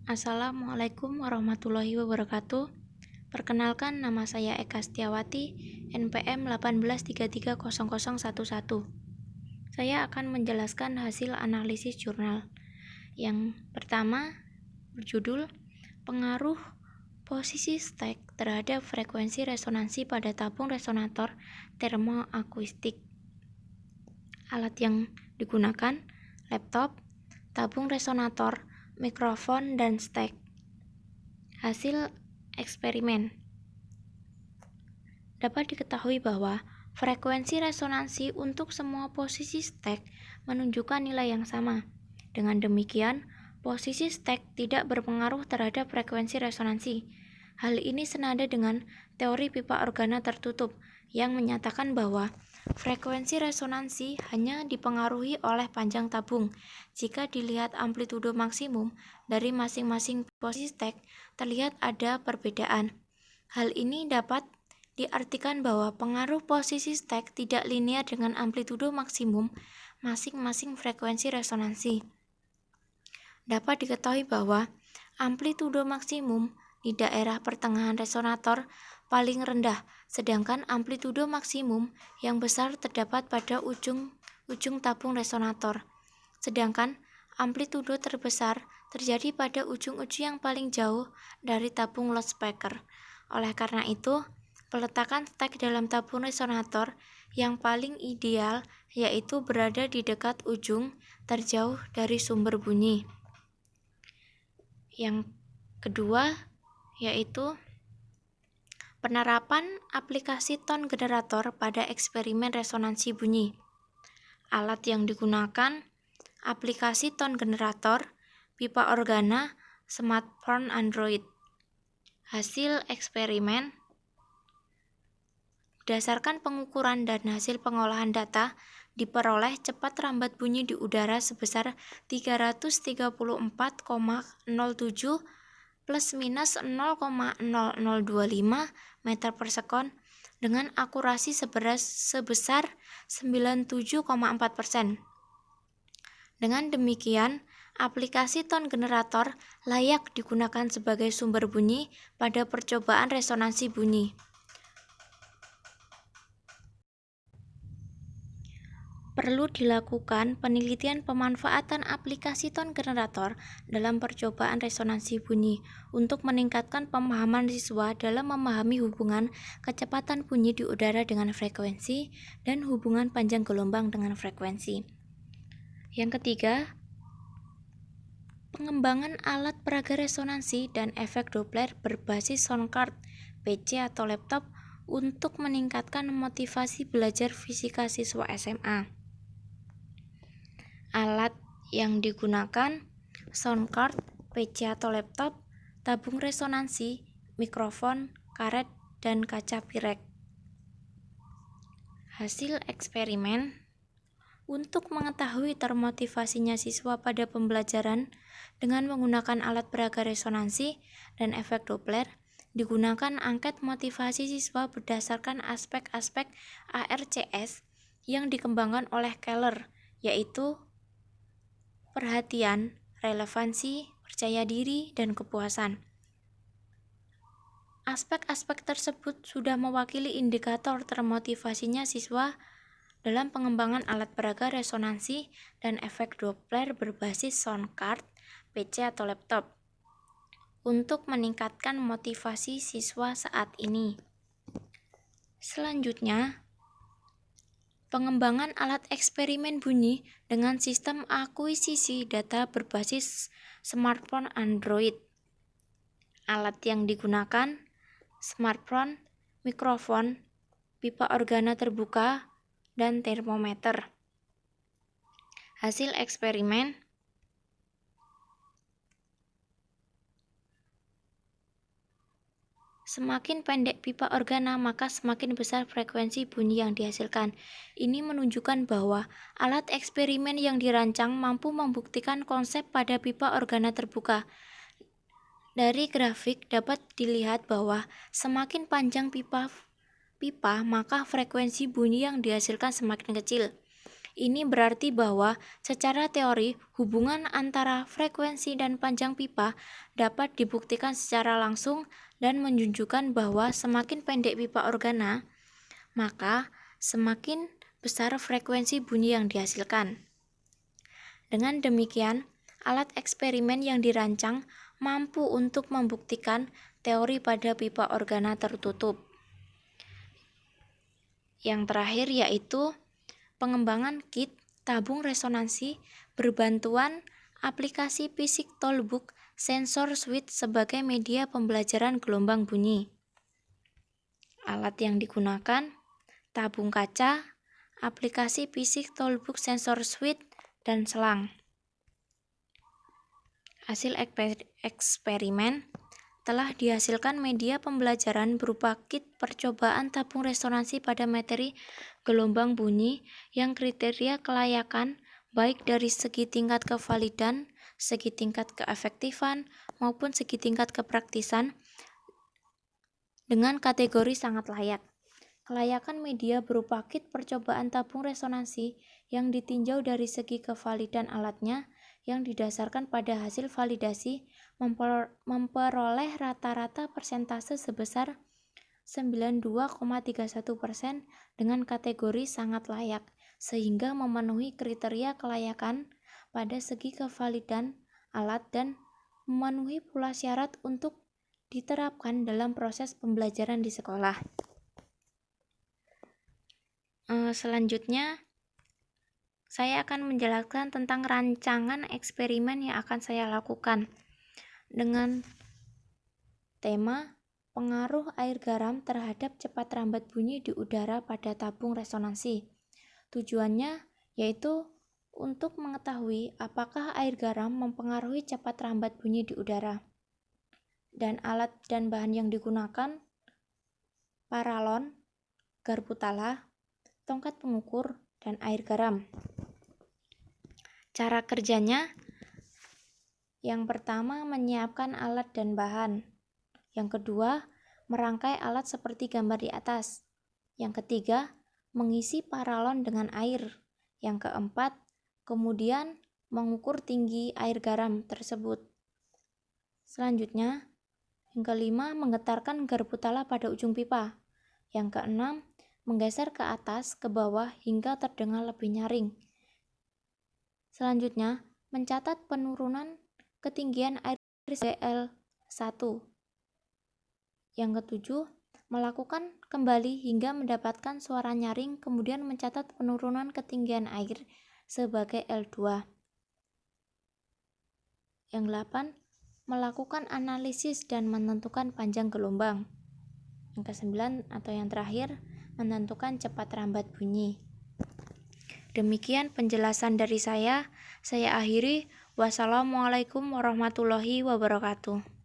Assalamualaikum warahmatullahi wabarakatuh. Perkenalkan, nama saya Eka Setiawati, NPM 18330011. Saya akan menjelaskan hasil analisis jurnal. Yang pertama, berjudul Pengaruh posisi stek terhadap frekuensi resonansi pada tabung resonator termoakustik. Alat yang digunakan, laptop, tabung resonator, mikrofon, dan stek. Hasil eksperimen. Dapat diketahui bahwa frekuensi resonansi untuk semua posisi stek menunjukkan nilai yang sama. Dengan demikian, posisi stek tidak berpengaruh terhadap frekuensi resonansi. Hal ini senada dengan teori pipa organa tertutup yang menyatakan bahwa frekuensi resonansi hanya dipengaruhi oleh panjang tabung. Jika dilihat amplitudo maksimum dari masing-masing posisi stek, terlihat ada perbedaan. Hal ini dapat diartikan bahwa pengaruh posisi stek tidak linear dengan amplitudo maksimum masing-masing frekuensi resonansi. Dapat diketahui bahwa amplitudo maksimum di daerah pertengahan resonator paling rendah, sedangkan amplitudo maksimum yang besar terdapat pada ujung tabung resonator. Sedangkan amplitudo terbesar terjadi pada ujung-ujung yang paling jauh dari tabung loudspeaker. Oleh karena itu, peletakan stek dalam tabung resonator yang paling ideal yaitu berada di dekat ujung terjauh dari sumber bunyi. Yang kedua yaitu penerapan aplikasi tone generator pada eksperimen resonansi bunyi. Alat yang digunakan, aplikasi tone generator, pipa organa, smartphone Android. Hasil eksperimen. Berdasarkan pengukuran dan hasil pengolahan data, diperoleh cepat rambat bunyi di udara sebesar 334,07 plus minus 0,0025 meter per sekon dengan akurasi sebesar 97,4%. Dengan demikian, aplikasi tone generator layak digunakan sebagai sumber bunyi pada percobaan resonansi bunyi. Perlu dilakukan penelitian pemanfaatan aplikasi tone generator dalam percobaan resonansi bunyi untuk meningkatkan pemahaman siswa dalam memahami hubungan kecepatan bunyi di udara dengan frekuensi dan hubungan panjang gelombang dengan frekuensi. Yang ketiga, pengembangan alat peraga resonansi dan efek Doppler berbasis sound card, PC atau laptop untuk meningkatkan motivasi belajar fisika siswa SMA. Alat yang digunakan, sound card, PC atau laptop, tabung resonansi, mikrofon, karet, dan kaca pirek. Hasil eksperimen. Untuk mengetahui termotivasinya siswa pada pembelajaran dengan menggunakan alat peraga resonansi dan efek Doppler, digunakan angket motivasi siswa berdasarkan aspek-aspek ARCS yang dikembangkan oleh Keller, yaitu perhatian, relevansi, percaya diri, dan kepuasan. Aspek-aspek tersebut sudah mewakili indikator termotivasinya siswa dalam pengembangan alat peraga resonansi dan efek Doppler berbasis sound card, PC atau laptop untuk meningkatkan motivasi siswa saat ini. Selanjutnya, pengembangan alat eksperimen bunyi dengan sistem akuisisi data berbasis smartphone Android. Alat yang digunakan, smartphone, mikrofon, pipa organa terbuka, dan termometer. Hasil eksperimen. Semakin pendek pipa organa, maka semakin besar frekuensi bunyi yang dihasilkan. Ini menunjukkan bahwa alat eksperimen yang dirancang mampu membuktikan konsep pada pipa organa terbuka. Dari grafik dapat dilihat bahwa semakin panjang pipa, maka frekuensi bunyi yang dihasilkan semakin kecil. Ini berarti bahwa secara teori hubungan antara frekuensi dan panjang pipa dapat dibuktikan secara langsung dan menunjukkan bahwa semakin pendek pipa organa, maka semakin besar frekuensi bunyi yang dihasilkan. Dengan demikian, alat eksperimen yang dirancang mampu untuk membuktikan teori pada pipa organa tertutup. Yang terakhir yaitu pengembangan kit tabung resonansi berbantuan aplikasi Fisik Tollbook Sensor Suite sebagai media pembelajaran gelombang bunyi. Alat yang digunakan tabung kaca, aplikasi Fisik Tollbook Sensor Suite, dan selang. Hasil eksperimen telah dihasilkan media pembelajaran berupa kit percobaan tabung resonansi pada materi gelombang bunyi yang kriteria kelayakan baik dari segi tingkat kevalidan, segi tingkat keefektifan, maupun segi tingkat kepraktisan dengan kategori sangat layak. Kelayakan media berupa kit percobaan tabung resonansi yang ditinjau dari segi kevalidan alatnya yang didasarkan pada hasil validasi memperoleh rata-rata persentase sebesar 92,31% dengan kategori sangat layak, sehingga memenuhi kriteria kelayakan pada segi kevalidan alat dan memenuhi pula syarat untuk diterapkan dalam proses pembelajaran di sekolah. Selanjutnya, saya akan menjelaskan tentang rancangan eksperimen yang akan saya lakukan dengan tema pengaruh air garam terhadap cepat rambat bunyi di udara pada tabung resonansi. Tujuannya yaitu untuk mengetahui apakah air garam mempengaruhi cepat rambat bunyi di udara. Dan alat dan bahan yang digunakan paralon, garpu tala, tongkat pengukur, dan air garam. Cara kerjanya, yang pertama menyiapkan alat dan bahan. Yang kedua, merangkai alat seperti gambar di atas. Yang ketiga, mengisi paralon dengan air. Yang keempat, kemudian mengukur tinggi air garam tersebut. Selanjutnya, yang kelima, menggetarkan garpu tala pada ujung pipa. Yang keenam, menggeser ke atas, ke bawah hingga terdengar lebih nyaring. Selanjutnya, mencatat penurunan ketinggian air L1. Yang ketujuh, melakukan kembali hingga mendapatkan suara nyaring, kemudian mencatat penurunan ketinggian air sebagai L2. Yang 8, melakukan analisis dan menentukan panjang gelombang. Yang ke-9 atau yang terakhir, menentukan cepat rambat bunyi. Demikian penjelasan dari saya akhiri. Wassalamualaikum warahmatullahi wabarakatuh.